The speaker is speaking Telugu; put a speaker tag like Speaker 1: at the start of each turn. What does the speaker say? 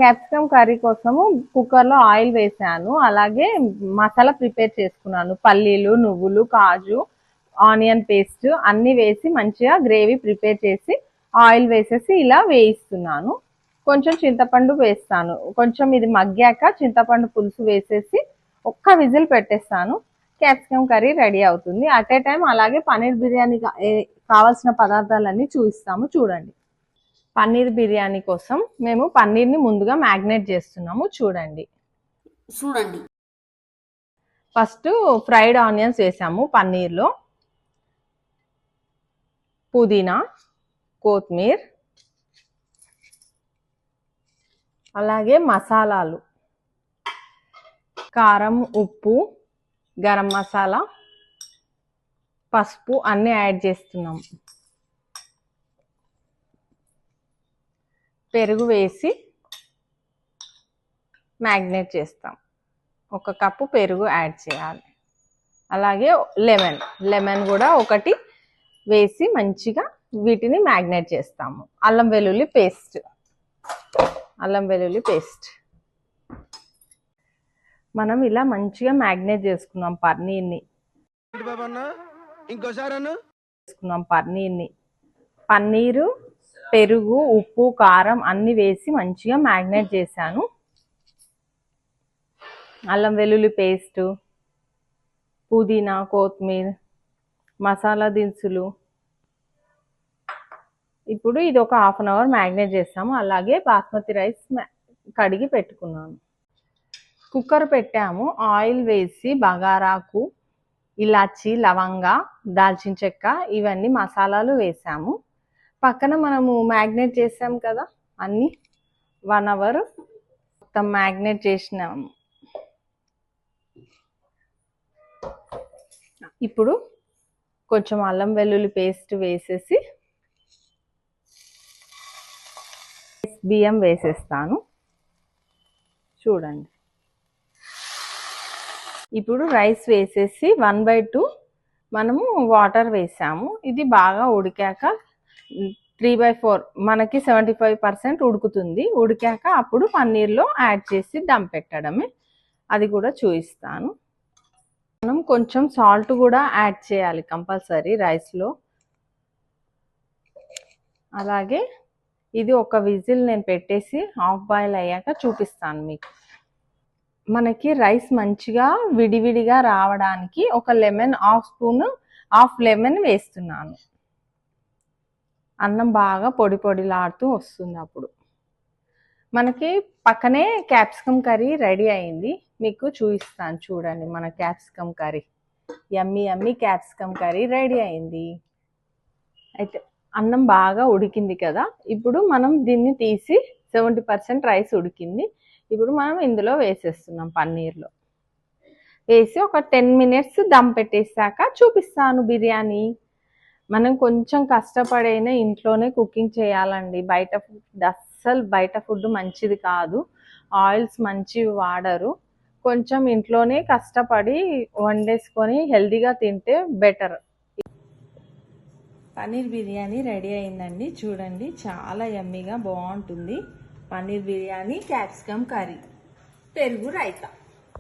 Speaker 1: క్యాప్సికమ్ కర్రీ కోసము కుక్కర్లో ఆయిల్ వేసాను. అలాగే మసాలా ప్రిపేర్ చేసుకున్నాను. పల్లీలు, నువ్వులు, కాజు, ఆనియన్ పేస్ట్ అన్నీ వేసి మంచిగా గ్రేవీ ప్రిపేర్ చేసి ఆయిల్ వేసేసి ఇలా వేయిస్తున్నాను. కొంచెం చింతపండు వేస్తాను. కొంచెం ఇది మగ్గాక చింతపండు పులుసు వేసేసి ఒక్క విజిల్ పెట్టేస్తాను. క్యాప్సికమ్ కర్రీ రెడీ అవుతుంది. అట్ ఏ టైం అలాగే పన్నీర్ బిర్యానీ కావాల్సిన పదార్థాలన్నీ చూపిస్తాము చూడండి. పన్నీర్ బిర్యానీ కోసం మేము పన్నీర్ని ముందుగా మ్యాగ్నేట్ చేస్తున్నాము చూడండి. ఫస్ట్ ఫ్రైడ్ ఆనియన్స్ వేసాము పన్నీర్లో, పుదీనా, కొత్తిమీర, అలాగే మసాలాలు కారం, ఉప్పు, గరం మసాలా, పసుపు అన్నీ యాడ్ చేస్తున్నాము. పెరుగు వేసి మ్యాగ్నేట్ చేస్తాం. 1 కప్పు పెరుగు యాడ్ చేయాలి. అలాగే లెమన్ కూడా ఒకటి వేసి మంచిగా వీటిని మ్యాగ్నేట్ చేస్తాము. అల్లం వెల్లుల్లి పేస్ట్ మనం ఇలా మంచిగా మ్యాగ్నేట్ చేసుకున్నాం పన్నీర్ని. పన్నీరు, పెరుగు, ఉప్పు, కారం అన్ని వేసి మంచిగా మ్యాగ్నేట్ చేశాను. అల్లం వెల్లుల్లి పేస్ట్, పుదీనా, కొత్తిమీర, మసాలా దినుసులు. ఇప్పుడు ఇది ఒక 1/2 అవర్ మ్యాగ్నేట్ చేస్తాము. అలాగే బాస్మతి రైస్ కడిగి పెట్టుకున్నాను. కుక్కర్ పెట్టాము. ఆయిల్ వేసి బగారాకు, ఇలాచి, లవంగా, దాల్చిన చెక్క ఇవన్నీ మసాలాలు వేసాము. పక్కన మనము మ్యాగ్నేట్ చేసాం కదా అన్నీ 1 అవర్ మొత్తం మ్యాగ్నేట్ చేసినాము. ఇప్పుడు కొంచెం అల్లం వెల్లుల్లి పేస్ట్ వేసేసి బియ్యం వేసేస్తాను చూడండి. ఇప్పుడు రైస్ వేసేసి 1/2 మనము వాటర్ వేసాము. ఇది బాగా ఉడికాక 3/4 మనకి 75% ఉడుకుతుంది. ఉడికాక అప్పుడు పన్నీర్లో యాడ్ చేసి దమ్ పెట్టడమే. అది కూడా చూపిస్తాను. మనం కొంచెం సాల్ట్ కూడా యాడ్ చేయాలి కంపల్సరీ రైస్లో. అలాగే ఇది ఒక విజిల్ నేను పెట్టేసి హాఫ్ బాయిల్ అయ్యాక చూపిస్తాను మీకు. మనకి రైస్ మంచిగా విడివిడిగా రావడానికి ఒక లెమన్ హాఫ్ లెమన్ వేస్తున్నాను. అన్నం బాగా పొడి పొడిలాడుతూ వస్తుంది. అప్పుడు మనకి పక్కనే క్యాప్సికమ్ కర్రీ రెడీ అయింది. మీకు చూపిస్తాను చూడండి. మన క్యాప్సికమ్ కర్రీ యమ్మీ క్యాప్సికమ్ కర్రీ రెడీ అయింది. అయితే అన్నం బాగా ఉడికింది కదా. ఇప్పుడు మనం దీన్ని తీసి 70% రైస్ ఉడికింది. ఇప్పుడు మనం ఇందులో వేసేస్తున్నాం. పన్నీర్లో వేసి ఒక 10 మినిట్స్ దమ్ పెట్టేసాక చూపిస్తాను బిర్యానీ. మనం కొంచెం కష్టపడైనా ఇంట్లోనే కుకింగ్ చేయాలండి. బయట ఫుడ్ మంచిది కాదు. ఆయిల్స్ మంచివి వాడరు. కొంచెం ఇంట్లోనే కష్టపడి వండేసుకొని హెల్తీగా తింటే బెటర్. పన్నీర్ బిర్యానీ రెడీ అయిందండి చూడండి. చాలా యమ్మీగా బాగుంటుంది. పన్నీర్ బిర్యానీ, క్యాప్సికమ్ కర్రీ, పెరుగు రైతా.